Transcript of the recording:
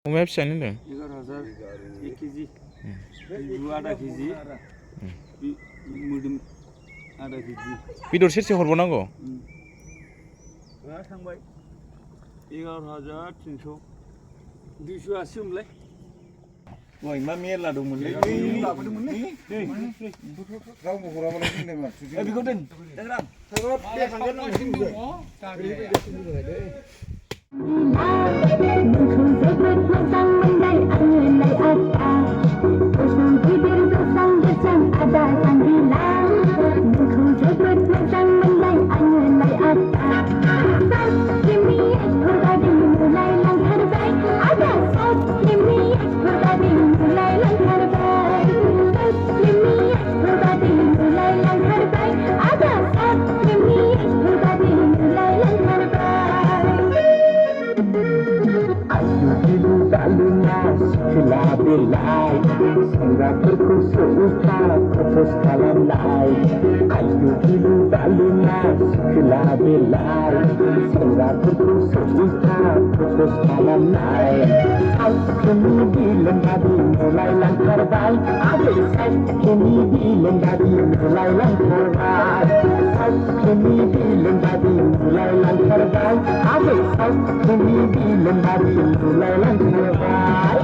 अमाया बेसेबां होनदों? 11,000 1 केजि बिबु आधा केजि मोदोम आधा केजि बेदर सेरसे हरबावनांगौ? थांबाय 11,300 280 मोनलाय वय मा मेरला दंमोनलै लाबोदोंमोनलै रावबो हराबालाय दोनदों माथो बेखौ दोन दोनरां बे थांगोन Nunggu sebut pasang mendai angelai ada Kosong tidur bersang bersang ada sambilan Nunggu sebut pasang mendai angelai ada Saat kimi berbadi mulai langkah baik Ada saat kimi berbadi mulai langkah baik Saat kimi berbadi mulai langkah baik Ada saat kimi berbadi mulai langkah baik Ayu bilu daluna sekolah belai Senggaturku seuta kotos kalam lai Ayu bilu daluna sekolah belai Senggaturku seuta kotos kalam lai Saat kini bilang tadi mulai langkar baik Adik saat kini bilang tadi mulai langkar baik Saat kini bilang tadi mulai langkar baik Adik saat kini bilang tadi mulai langkar baik